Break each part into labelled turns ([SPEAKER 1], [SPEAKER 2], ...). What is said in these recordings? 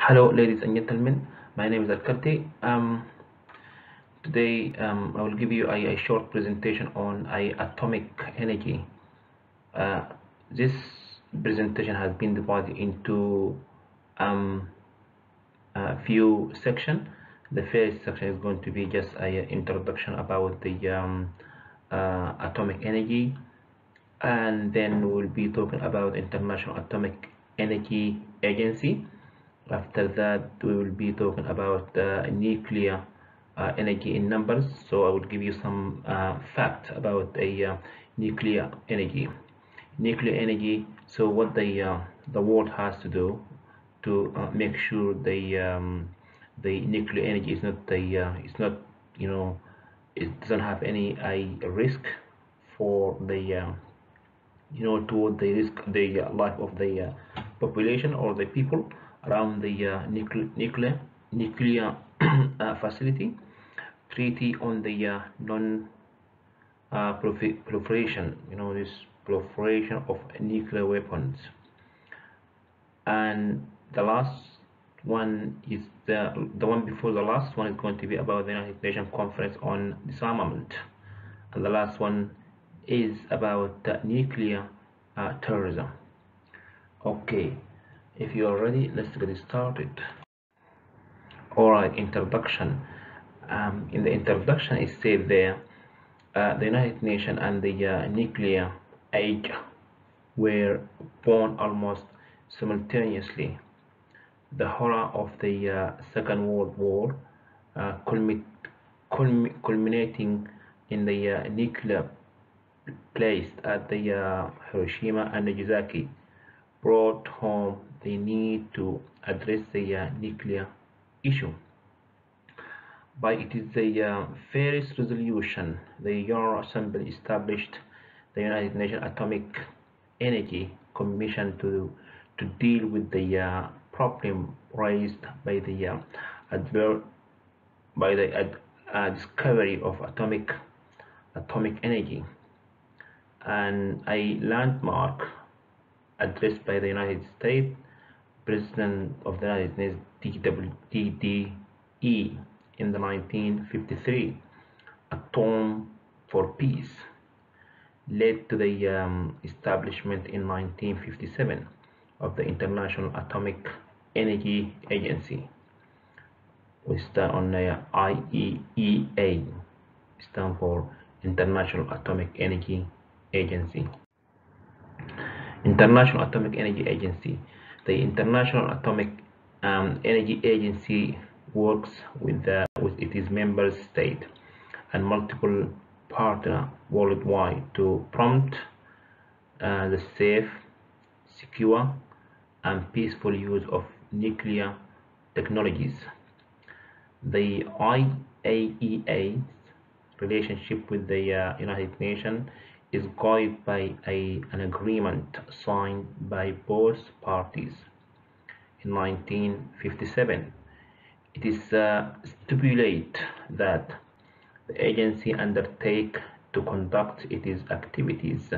[SPEAKER 1] Hello, ladies and gentlemen. My name is Al-Karti. Today, I will give you a short presentation on atomic energy. This presentation has been divided into a few sections. The first section is going to be just an introduction about the atomic energy, and then we'll be talking about International Atomic Energy Agency. After that, we will be talking about nuclear energy in numbers. So I will give you some facts about nuclear energy. Nuclear energy. So what the world has to do to make sure the nuclear energy is not it's not it doesn't have any risk for the toward the risk the life of the population or the people around the nuclear facility. Treaty on the non-proliferation, this proliferation of nuclear weapons. And the last one is the one before the last one is going to be about the United Nations Conference on Disarmament, and the last one is about nuclear terrorism. Okay, if you are ready, let's get started. Alright, introduction. In the introduction, it said there the United Nations and the nuclear age were born almost simultaneously. The horror of the Second World War, culminating in the nuclear placed at the Hiroshima and Nagasaki, brought home the need to address the nuclear issue. By it is the first resolution, the General Assembly established the United Nations Atomic Energy Commission to deal with the problem raised by the discovery of atomic energy, and a landmark address by the United States President of the United States DWE in the 1953 Atom for Peace led to the establishment in 1957 of the International Atomic Energy Agency, which stands on IAEA, stand for International Atomic Energy Agency. International Atomic Energy Agency. The International Atomic Energy Agency works with its member state and multiple partners worldwide to promote the safe, secure, and peaceful use of nuclear technologies. The IAEA's relationship with the United Nations is guided by an agreement signed by both parties in 1957. It is stipulated that the agency undertake to conduct its activities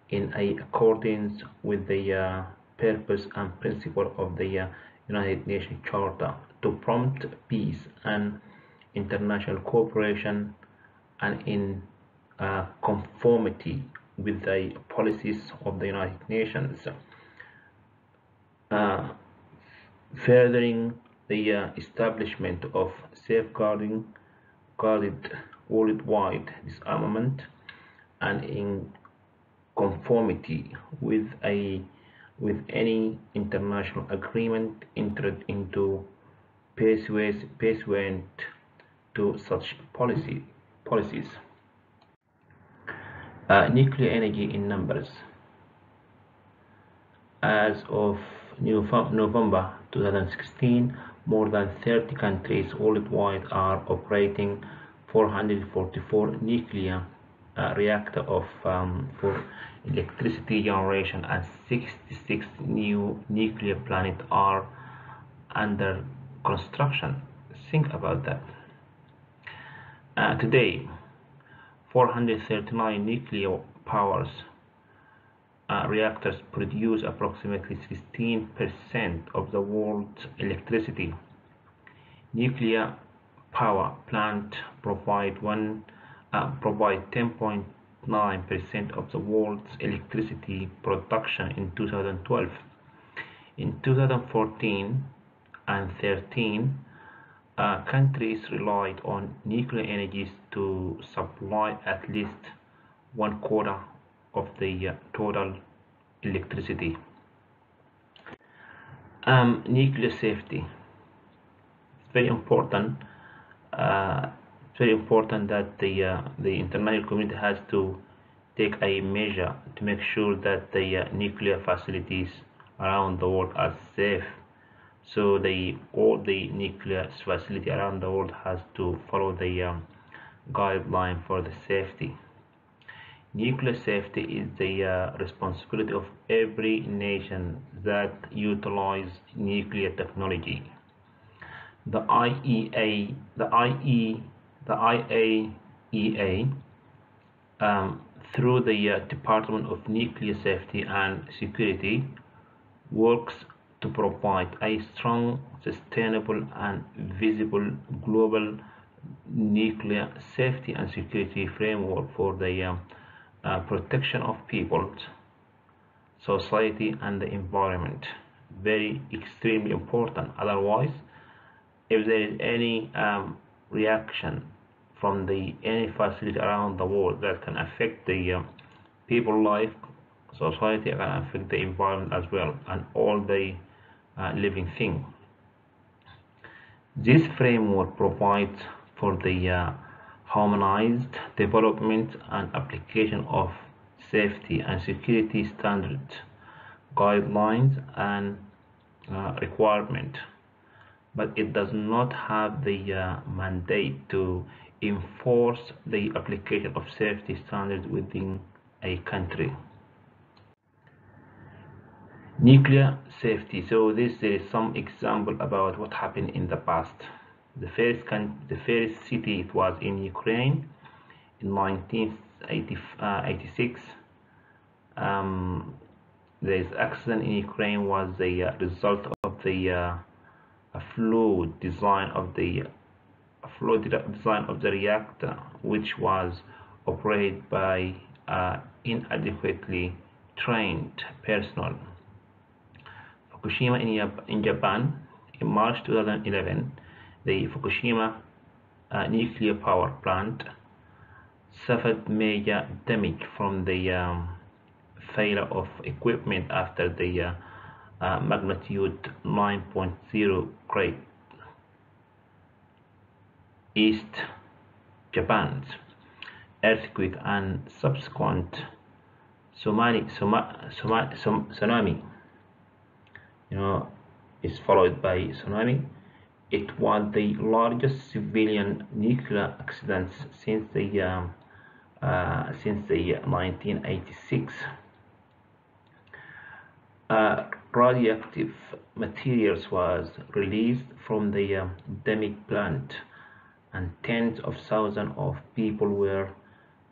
[SPEAKER 1] in accordance with the purpose and principle of the United Nations Charter to promote peace and international cooperation, and in conformity with the policies of the United Nations, furthering the establishment of guarded worldwide disarmament, and in conformity with any international agreement entered into pursuant to such policies. Nuclear energy in numbers. As of November 2016, more than 30 countries worldwide are operating 444 nuclear reactors for electricity generation, and 66 new nuclear plants are under construction. Think about that. Today, 439 nuclear powers reactors produce approximately 16% of the world's electricity. Nuclear power plants provide 10.9% of the world's electricity production in 2012. In 2014 and 13, countries relied on nuclear energies to supply at least one quarter of the total electricity. Nuclear safety. It's very important. It's very important that the international community has to take a measure to make sure that the nuclear facilities around the world are safe. So all the nuclear facility around the world has to follow the guideline for the safety. Nuclear safety is the responsibility of every nation that utilize nuclear technology. The IAEA, through the Department of Nuclear Safety and Security, works to provide a strong, sustainable, and visible global nuclear safety and security framework for the protection of people, society, and the environment. Very extremely important. Otherwise, if there is any reaction from any facility around the world that can affect the people life, society, can affect the environment as well, and all the living thing. This framework provides for the harmonized development and application of safety and security standards, guidelines, and requirements, but it does not have the mandate to enforce the application of safety standards within a country. Nuclear safety. So this is some example about what happened in the past. The first city, it was in Ukraine in 1986. This accident in Ukraine was the result of the flawed design of the reactor, which was operated by inadequately trained personnel. Fukushima in Japan, in March 2011, the Fukushima nuclear power plant suffered major damage from the failure of equipment after the magnitude 9.0 quake. East Japan's earthquake and subsequent tsunami, is followed by tsunami. It was the largest civilian nuclear accident since the 1986. Radioactive materials was released from the damaged plant, and tens of thousands of people were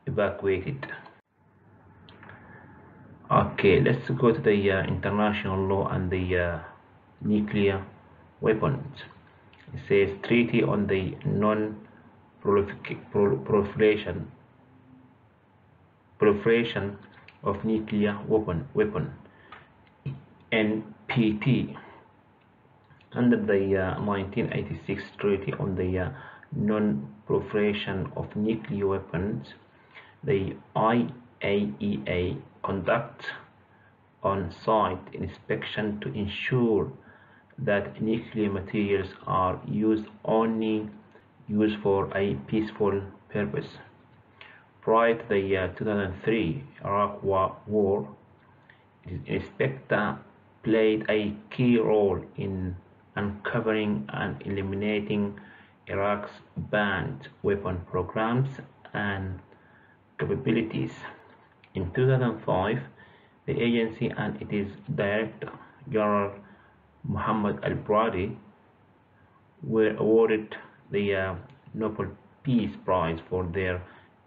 [SPEAKER 1] evacuated. Okay, let's go to the international law and the nuclear weapons. It says Treaty on the Non-Proliferation of Nuclear Weapon, NPT. Under the 1986 Treaty on the Non-Proliferation of Nuclear Weapons, the IAEA conducts on-site inspection to ensure that nuclear materials are only used for a peaceful purpose. Prior to the 2003 Iraq War, the inspector played a key role in uncovering and eliminating Iraq's banned weapon programs and capabilities. In 2005, the agency and its Director General Mohammed Al-Brady were awarded the Nobel Peace Prize for their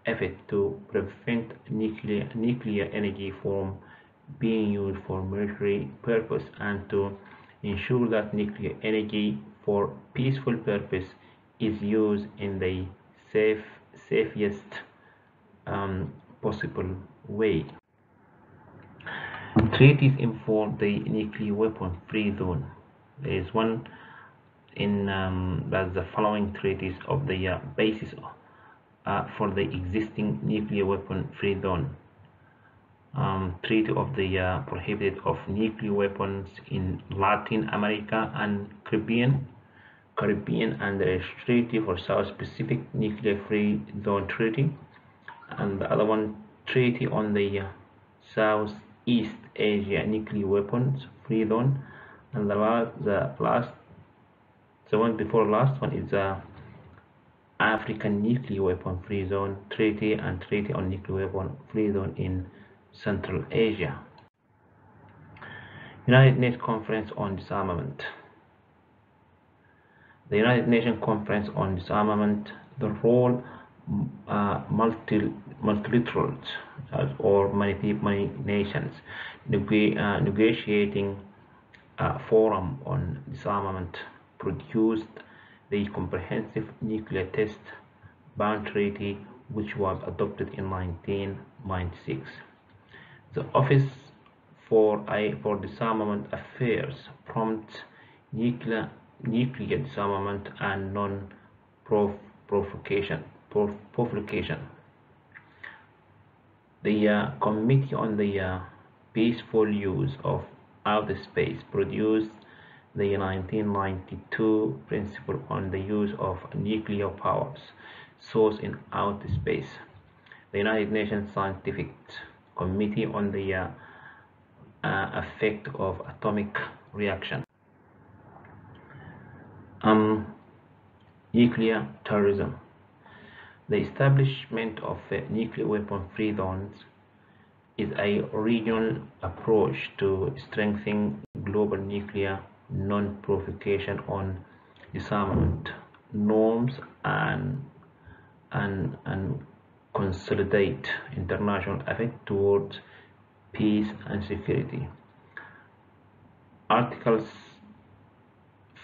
[SPEAKER 1] effort to prevent nuclear energy from being used for military purpose, and to ensure that nuclear energy for peaceful purpose is used in the safest possible way. Treaties involve the nuclear weapon free zone. There is one in that's the following treaties of the basis for the existing nuclear weapon free zone. Treaty of the prohibited of nuclear weapons in Latin America and Caribbean, and there is Treaty for South Pacific Nuclear Free Zone Treaty, and the other one Treaty on the Southeast Asia Nuclear Weapons Free Zone, and the one before last one is the African Nuclear Weapon Free Zone Treaty and Treaty on Nuclear Weapon Free Zone in Central Asia. United Nations Conference on Disarmament. The United Nations Conference on Disarmament, the role multilaterals or many nations negotiating forum on disarmament, produced the Comprehensive Nuclear Test Ban Treaty, which was adopted in 1996. The Office for Disarmament Affairs promotes nuclear disarmament and non-proliferation. The Committee on the Peaceful Use of Outer Space produced the 1992 Principle on the Use of Nuclear Powers Source in Outer Space. The United Nations Scientific Committee on the Effect of Atomic Reaction. Nuclear terrorism. The establishment of nuclear weapon-free zones is a regional approach to strengthening global nuclear non-proliferation on disarmament norms and consolidate international effort towards peace and security. Articles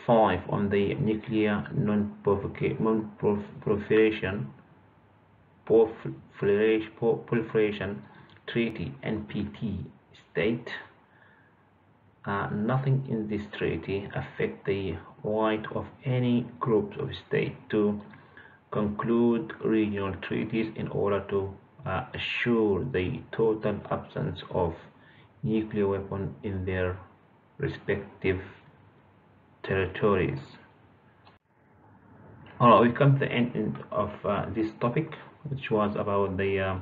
[SPEAKER 1] 5 on the Nuclear Non-Proliferation Treaty (NPT) state nothing in this treaty affects the right of any group of states to conclude regional treaties in order to assure the total absence of nuclear weapons in their respective territories. We come to the end of this topic, which was about the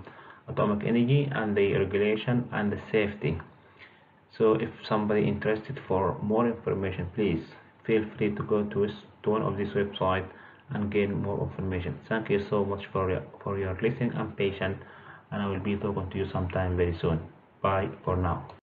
[SPEAKER 1] atomic energy and the regulation and the safety. So if somebody interested for more information, please feel free to go to one of these websites and gain more information. Thank you so much for your listening and patience, and I will be talking to you sometime very soon. Bye for now.